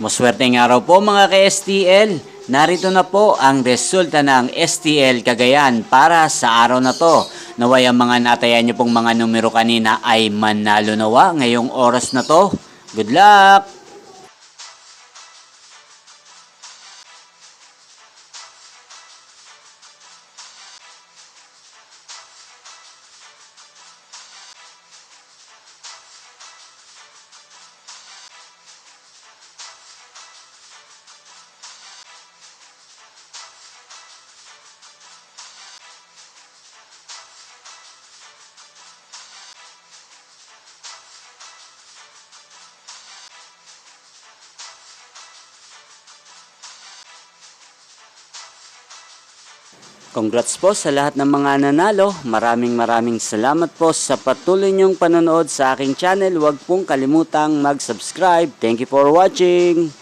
Maswerteng araw po mga ka-STL. Narito na po ang resulta ng STL Cagayan para sa araw na to. Naway ang mga natayan niyo pong mga numero kanina ay manalo nawa ngayong oras na to. Good luck! Congrats po sa lahat ng mga nanalo. Maraming salamat po sa patuloy niyong panonood sa aking channel. Huwag pong kalimutang mag-subscribe. Thank you for watching.